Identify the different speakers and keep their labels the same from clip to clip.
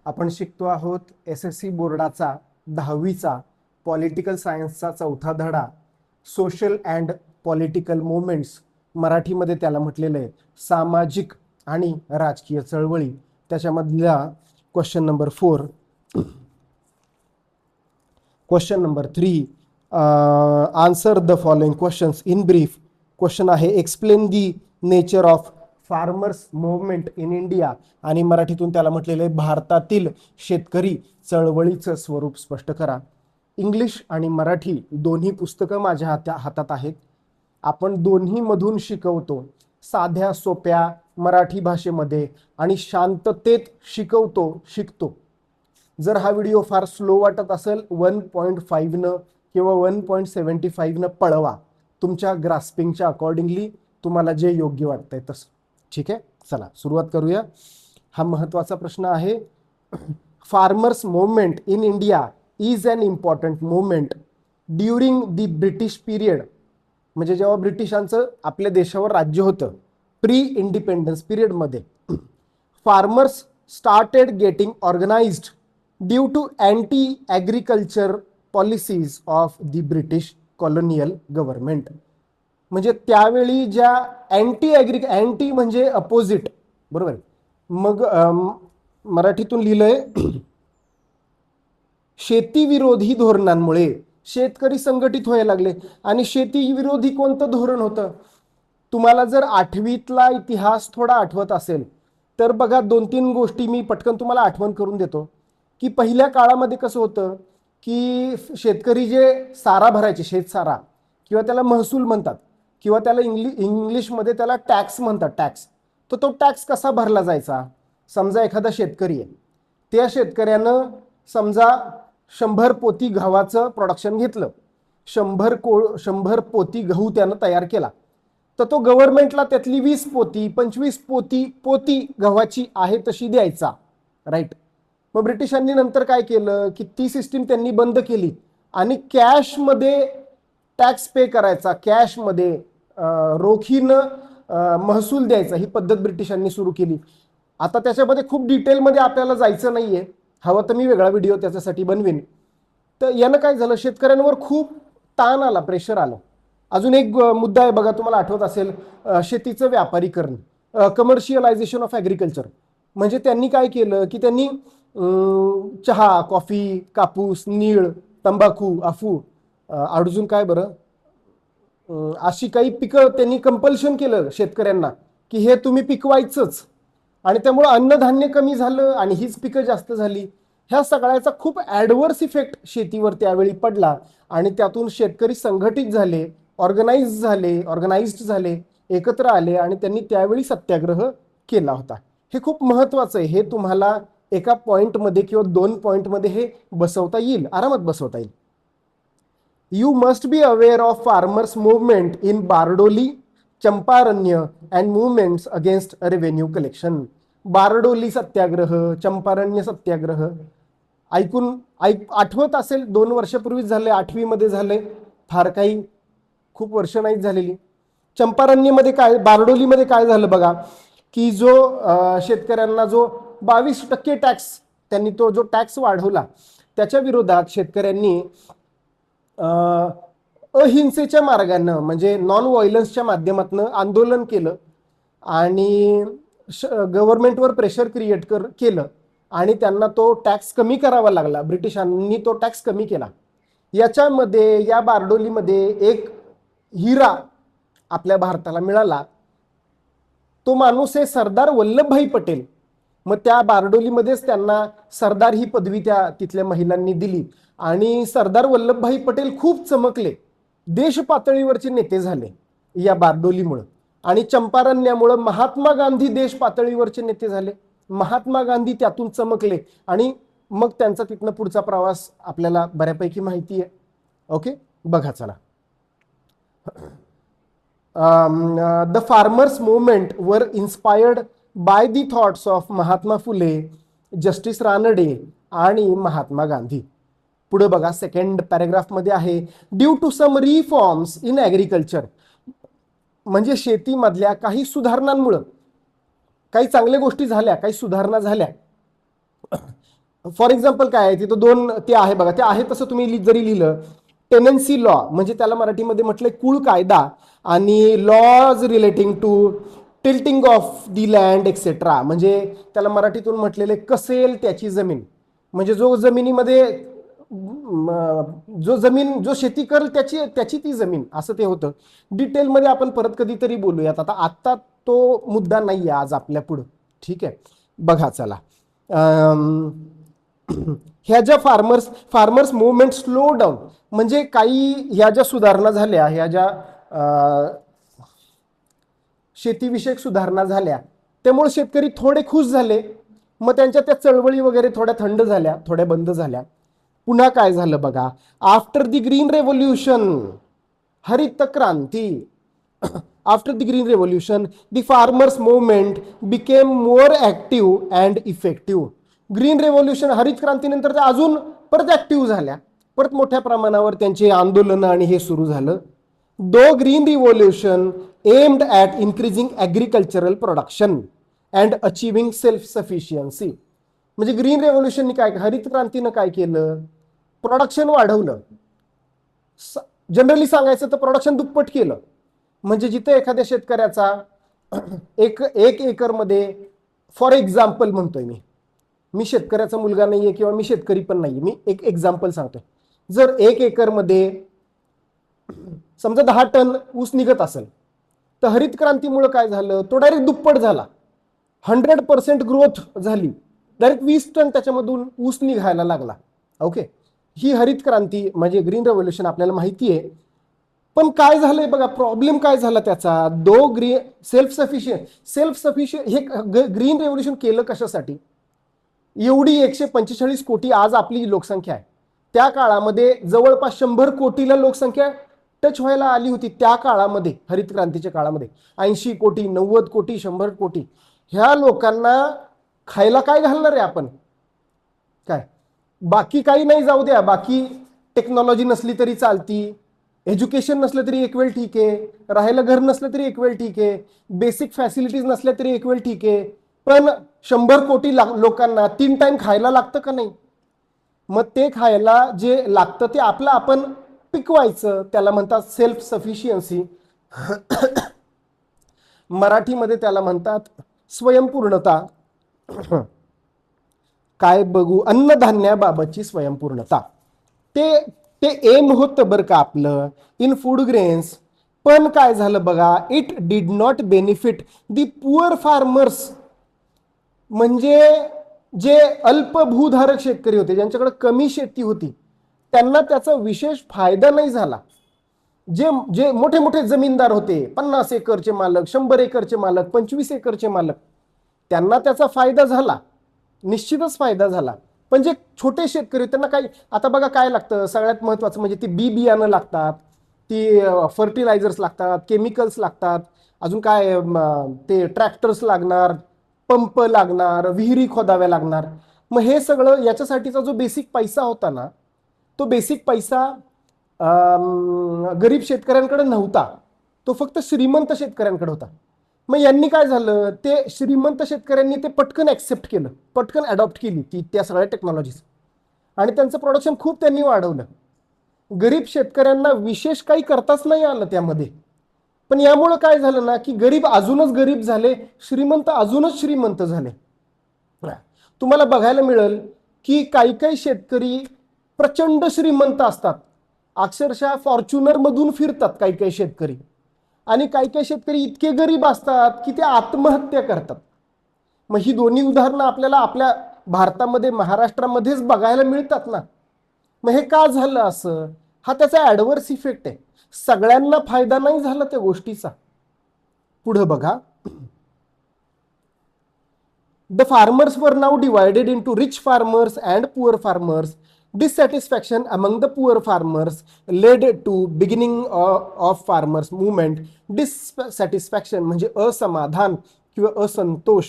Speaker 1: आपण शिकतो आहोत SSC बोर्डाचा 10वीचा पॉलिटिकल सायन्सचा चौथा धडा सोशल अँड पॉलिटिकल मुवमेंट्स, मराठीमध्ये त्याला म्हटलेलं आहे सामाजिक आणि राजकीय चळवळी. त्याच्यामधला question number 4, question number 3, answer the following questions in brief. Question आहे explain the nature of farmers movement in India, आणि मराठीतून त्याला म्हटलेलं आहे भारतातील शेतकरी चळवळीचं स्वरूप स्पष्ट करा. इंग्लिश आणि मराठी दोन्ही पुस्तकं माझ्या हातात आहेत. आपण दोन्हीमधून शिकवतो, साध्या सोप्या मराठी भाषेमध्ये आणि शांततेत शिकतो. जर हा व्हिडिओ फार स्लो वाटत असेल 1.5 किंवा 1.75 पळवा, तुमच्या ग्रास्पिंगच्या अकॉर्डिंगली तुम्हाला जे योग्य वाटतंय तसं. ठीक आहे, चला सुरुवात करूया. हा महत्त्वाचा प्रश्न आहे. Farmers movement in India is an important movement during the British period, म्हणजे जेव्हा ब्रिटिशांचं आपल्या देशावर राज्य होतं प्री इंडिपेंडन्स पिरियडमध्ये. Farmers started getting organised due to anti agriculture policies of the British colonial government. म्हणजे त्यावेळी ज्या अँटी म्हणजे अपोजिट, बरोबर. मग मराठीतून लिहिलंय शेतीविरोधी धोरणांमुळे शेतकरी संघटित व्हायला लागले. आणि शेतीविरोधी कोणतं धोरण होतं? तुम्हाला जर 8वीतला इतिहास थोडा आठवत असेल तर बघा, 2-3 गोष्टी मी पटकन तुम्हाला आठवण करून देतो. की पहिल्या काळामध्ये कसं होतं की शेतकरी जे सारा भरायचे, शेतसारा किंवा त्याला महसूल म्हणतात, किंवा त्याला इंग्लिशमध्ये त्याला टॅक्स म्हणतात, टॅक्स. तर तो टॅक्स कसा भरला जायचा? समजा एखादा शेतकरी आहे, त्या शेतकऱ्यानं समजा 100 पोती गव्हाचं प्रोडक्शन घेतलं, 100 पोती गहू त्यानं तयार केला, तर तो गव्हर्नमेंटला त्यातली 20 पोती 25 पोती गव्हाची आहे तशी द्यायचा, राईट. मग ब्रिटिशांनी नंतर काय केलं की ती सिस्टीम त्यांनी बंद केली आणि कॅशमध्ये टॅक्स पे करायचा, कॅशमध्ये रोखीनं महसूल द्यायचा, ही पद्धत ब्रिटिशांनी सुरू केली. आता त्याच्यामध्ये खूप डिटेलमध्ये आपल्याला जायचं नाहीये, हवं तर मी वेगळा व्हिडिओ त्याच्यासाठी बनवीन. तर यानं काय झालं, शेतकऱ्यांवर खूप ताण आला, प्रेशर आलं. अजून एक मुद्दा आहे बघा, तुम्हाला आठवत असेल, शेतीचं व्यापारीकरण, कमर्शियलायझेशन ऑफ ॲग्रिकल्चर. म्हणजे त्यांनी काय केलं की त्यांनी चहा, कॉफी, कापूस, नीळ, तंबाखू, अफू, अजून काय बरं, अशी काही पिकं त्यांनी कंपल्शन केलं शेतकऱ्यांना की हे तुम्ही पिकवायचंच. आणि त्यामुळे अन्नधान्य कमी झालं आणि हीच पिकं जास्त झाली. ह्या सगळ्याचा खूप ॲडव्हर्स इफेक्ट शेतीवर त्यावेळी पडला आणि त्यातून शेतकरी संघटित झाले, ऑर्गनाइज्ड झाले, एकत्र आले आणि त्यांनी त्यावेळी सत्याग्रह केला होता. हे खूप महत्त्वाचं आहे. हे तुम्हाला एका पॉईंटमध्ये किंवा 2 पॉईंटमध्ये हे बसवता येईल, आरामात बसवता येईल. You must be aware of farmers movement in Bardoli, Champaran and movements against revenue collection. Bardoli सत्याग्रह, चंपारण्य सत्याग्रह आठवत असेल, 2 वर्षापूर्वीच झाले, 8वीमध्ये झाले, फार काही खूप वर्ष नाहीत झालेली. चंपारण्यमध्ये काय, बारडोलीमध्ये काय झालं बघा, की जो शेतकऱ्यांना जो 22% टॅक्स, त्यांनी तो जो टॅक्स वाढवला त्याच्या विरोधात शेतकऱ्यांनी अहिंसेच्या मार्गानं, म्हणजे नॉन व्हायलन्सच्या माध्यमातून आंदोलन केलं आणि गव्हर्नमेंटवर प्रेशर क्रिएट केलं आणि त्यांना तो टॅक्स कमी करावा लागला. ब्रिटिशांनी तो टॅक्स कमी केला. याच्यामध्ये, या बारडोलीमध्ये एक हिरा आपल्या भारताला मिळाला. तो माणूस आहे सरदार वल्लभभाई पटेल. मग त्या बारडोलीमध्येच त्यांना सरदार ही पदवी त्या तिथल्या महिलांनी दिली आणि सरदार वल्लभभाई पटेल खूप चमकले, देश पातळीवरचे नेते झाले या बारडोलीमुळं. आणि चंपारण्यामुळं महात्मा गांधी देश पातळीवरचे नेते झाले, महात्मा गांधी त्यातून चमकले आणि मग त्यांचा तिथनं पुढचा प्रवास आपल्याला बऱ्यापैकी माहिती आहे. ओके, बघा चला. द फार्मर्स मूवमेंट वर inspired by the thoughts of Mahatma Phule, justice Ranade आणि महात्मा गांधी. पुढे बघा, सेकंड पॅरेग्राफमध्ये आहे due to some reforms in agriculture, म्हणजे शेतीमधल्या काही सुधारणांमुळे काही चांगल्या गोष्टी झाल्या, काही सुधारणा झाल्या. फॉर एक्झाम्पल काय आहे तिथं दोन ते आहे बघा, ते आहे तसं तुम्ही जरी लिहिलं, टेनन्सी लॉ म्हणजे त्याला मराठीमध्ये म्हटलंय कुळ कायदा, आणि laws relating to tilting of the land etcetera, म्हणजे त्याला मराठीतून म्हटलेले कसेल त्याची जमीन, म्हणजे जो जमिनीमध्ये जो शेती करेल त्याची त्याची ती जमीन, असं ते होतं. डिटेलमध्ये आपण परत कधीतरी बोलूयात, आता तो मुद्दा नाहीये आज आपल्या पुढं. ठीक आहे, बघा चला. ह्या ज्या फार्मर्स मुवमेंट स्लो डाऊन, म्हणजे काही ह्या ज्या सुधारणा झाल्या, ह्या ज्या शेतीविषयक सुधारणा झाल्या, त्यामुळे शेतकरी थोडे खुश झाले. मग त्यांच्या त्या चळवळी वगैरे थोड्या थंड झाल्या, थोड्या बंद झाल्या. पुन्हा काय झालं बघा, आफ्टर द ग्रीन रेव्होल्युशन, हरित क्रांती, after the green revolution the farmers movement became more active and effective. Green revolution, हरित क्रांतीनंतर त्या अजून परत ऍक्टिव्ह झाल्या, परत मोठ्या प्रमाणावर त्यांची आंदोलनं आणि हे सुरू झालं. The green revolution aimed at increasing agricultural production and achieving self sufficiency. म्हणजे ग्रीन रेव्होल्युशननी काय, हरित क्रांतीनं काय केलं, प्रोडक्शन वाढवलं. जनरली सांगायचं तर प्रोडक्शन दुप्पट केलं. म्हणजे जिथे एखाद्या शेतकऱ्याचा एक एकरमध्ये, फॉर एक्झाम्पल म्हणतोय मी शेतकऱ्याचा मुलगा नाहीये किंवा मी शेतकरी पण नाहीये, मी एक एक्झाम्पल सांगतोय. जर 1 एकरमध्ये समजा 10 टन ऊस निघत असेल, तर हरित क्रांतीमुळे काय झालं, तो डायरेक्ट दुप्पट झाला, 100% ग्रोथ झाली, डायरेक्ट 20 टन त्याच्यामधून ऊस निघायला लागला. ओके, ही हरित क्रांती म्हणजे ग्रीन रेव्होल्युशन आपल्याला माहिती आहे. पण काय झालंय बघा, प्रॉब्लेम काय झाला त्याचा, सेल्फ सफिशियंट हे ग्रीन रेव्होल्युशन केलं कशासाठी, एवढी 145 कोटी आज आपली लोकसंख्या आहे, त्या काळामध्ये जवळपास 100 कोटीला लोकसंख्या टच व्हायला आली होती. त्या काळामध्ये, हरित क्रांतीच्या काळामध्ये 80 कोटी, 90 कोटी, 100 कोटी, ह्या लोकांना खायला काय घालणार आहे आपण, काय, बाकी काही नाही जाऊ द्या, बाकी टेक्नॉलॉजी नसली तरी चालती, एज्युकेशन नसलं तरी एक वेळ ठीक आहे, राहायला घर नसलं तरी एक वेळ ठीक आहे, बेसिक फॅसिलिटीज नसल्या तरी एक वेळ ठीक आहे, पण 100 कोटी लोकांना 3 टाइम खायला लागतं का नाही. मग ते खायला जे लागतं ते आपलं आपण पिकवायचं, त्याला म्हणतात सेल्फ सफिशियन्सी. मराठीमध्ये त्याला म्हणतात स्वयंपूर्णता. काय बघू, अन्नधान्याबाबतची स्वयंपूर्णता, ते एम होतं बरं का आपलं इन फूड ग्रेन्स. पण काय झालं बघा, it did not benefit the poor farmers, म्हणजे जे अल्प भूधारक शेतकरी होते, ज्यांच्याकडे कमी शेती होती, त्यांना त्याचा विशेष फायदा नाही झाला. जे जे मोठे मोठे जमीनदार होते, 50 एकरचे मालक, 100 एकरचे मालक, 25 एकरचे मालक, त्यांना त्याचा फायदा झाला, निश्चितच फायदा झाला. पण जे छोटे शेतकरी, त्यांना काय, आता बघा काय लागतं, सगळ्यात महत्वाचं म्हणजे ती बियाणं लागतात, ती फर्टिलायझर्स लागतात, केमिकल्स लागतात, अजून काय ते ट्रॅक्टर्स लागणार, पंप लागणार, विहिरी खोदाव्या लागणार. मग हे सगळं याच्यासाठीचा जो बेसिक पैसा होता ना, तो बेसिक पैसा गरीब शेतकऱ्यांकडे नव्हता, तो फक्त श्रीमंत शेतकऱ्यांकडे होता. मग यांनी काय झालं, ते श्रीमंत शेतकऱ्यांनी ते पटकन ऍक्सेप्ट केलं, पटकन अडॉप्ट केली त्या सगळ्या टेक्नॉलॉजीज, आणि त्यांचं प्रोडक्शन खूप त्यांनी वाढवलं. गरीब शेतकऱ्यांना विशेष काही करताच नाही आलं त्यामध्ये. पण यामुळं काय झालं ना, की गरीब अजूनच गरीब झाले, श्रीमंत अजूनच श्रीमंत झाले. तुम्हाला बघायला मिळेल की काही काही शेतकरी प्रचंड श्रीमंत असतात, अक्षरशः फॉर्च्युनर मधून फिरतात काही काही शेतकरी, आणि काही काही शेतकरी इतके गरीब असतात की ते आत्महत्या करतात. मग ही दोन्ही उदाहरणं आपल्याला आपल्या भारतामध्ये, महाराष्ट्रामध्येच बघायला मिळतात ना. मग हे का झालं असं, हा त्याचा ॲडव्हर्स इफेक्ट आहे, सगळ्यांना फायदा नाही झाला त्या गोष्टीचा. पुढे बघा, the farmers were now divided into rich farmers and poor farmers. Dissatisfaction among the poor farmers led to beginning of farmers movement. Dissatisfaction म्हणजे असमाधान किंवा असंतोष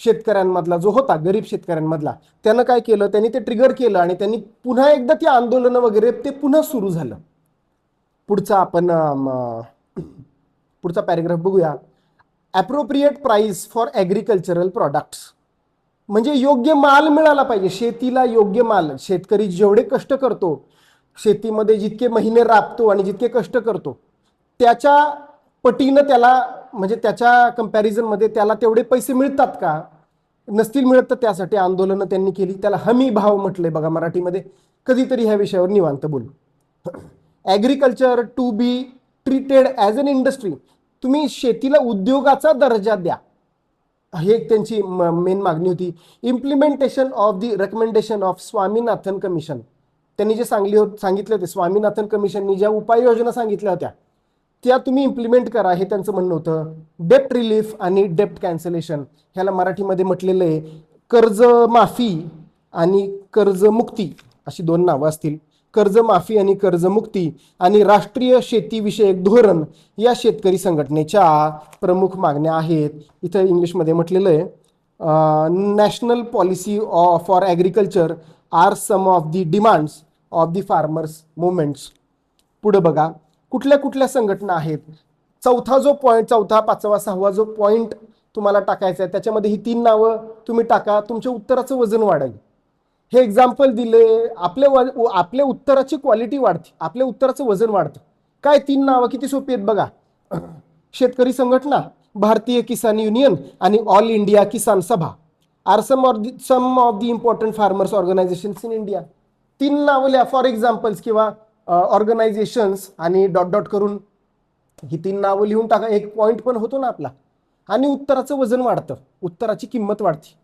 Speaker 1: शेतकऱ्यांमधला जो होता, गरीब शेतकऱ्यांमधला, त्यानं काय केलं, त्यांनी ते ट्रिगर केलं आणि त्यांनी पुन्हा एकदा ती आंदोलनं वगैरे ते पुन्हा सुरू झालं. पुढचा आपण पुढचा पॅरेग्राफ बघूया. Appropriate price for agricultural products. म्हणजे योग्य माल मिळाला पाहिजे, शेतीला योग्य माल. शेतकरी जेवढे कष्ट करतो, शेतीमध्ये जितके महिने राबतो आणि जितके कष्ट करतो त्याच्या पटीनं त्याला, म्हणजे त्याच्या कंपॅरिझनमध्ये त्याला तेवढे पैसे मिळतात का? नसतील मिळत, तर त्यासाठी आंदोलनं त्यांनी केली. त्याला हमी भाव म्हटलंय बघा मराठीमध्ये. कधीतरी ह्या विषयावर निवांत बोलू. Agriculture to be treated as an industry, तुम्ही शेतीला उद्योगाचा दर्जा द्या, ही एक त्यांची मेन मागणी होती. Implementation of the recommendation of Swaminathan commission, त्यांनी जे सांगितले होते, स्वामीनाथन कमिशननी ज्या उपाययोजना सांगितल्या होत्या त्या तुम्ही इम्प्लिमेंट करा, हे त्यांचं म्हणणं होतं. डेप्ट रिलीफ आणि डेप्ट कॅन्सलेशन, ह्याला मराठीमध्ये म्हटलेलं आहे कर्जमाफी आणि कर्जमुक्ती, अशी दोन नावं असतील. कर्जमाफी आणि कर्जमुक्ती आणि राष्ट्रीय शेतीविषयक धोरण या शेतकरी संघटनेच्या प्रमुख मागण्या आहेत. इथं इंग्लिशमध्ये म्हटलेलं आहे national policy for agriculture are some of the demands of the farmers movements. पुढे बघा कुठल्या कुठल्या संघटना आहेत. चौथा जो पॉईंट, चौथा, पाचवा, सहावा जो पॉईंट तुम्हाला टाकायचा आहे त्याच्यामध्ये ही 3 नावं तुम्ही टाका, तुमच्या उत्तराचं वजन वाढेल. हे एक्झाम्पल दिले, आपल्या उत्तराची क्वालिटी वाढते, आपल्या उत्तराचं वजन वाढतं. काय 3 नावं किती सोपी आहेत बघा. शेतकरी संघटना, भारतीय किसान युनियन आणि all India Kisan Sabha are some of the important farmers organisations in India. 3 नावं लिहा फॉर एक्झाम्पल्स किंवा ऑर्गनायझेशन्स आणि डॉट डॉट करून ही 3 नावं लिहून टाका. एक पॉईंट पण होतो ना आपला, आणि उत्तराचं वजन वाढतं, उत्तराची किंमत वाढते.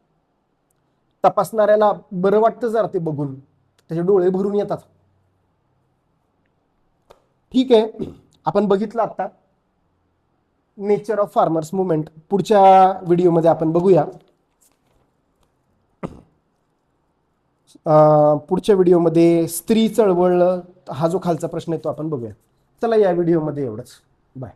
Speaker 1: तपासणाऱ्याला बरं वाटतं जरा ते बघून, त्याचे डोळे भरून येतात. ठीक आहे, आपण बघितलं आता नेचर ऑफ फार्मर्स मुवमेंट. पुढच्या व्हिडिओमध्ये आपण बघूया. पुढच्या व्हिडिओमध्ये स्त्री चळवळ हा जो खालचा प्रश्न आहे तो आपण बघूया. चला, या व्हिडिओमध्ये एवढंच. बाय.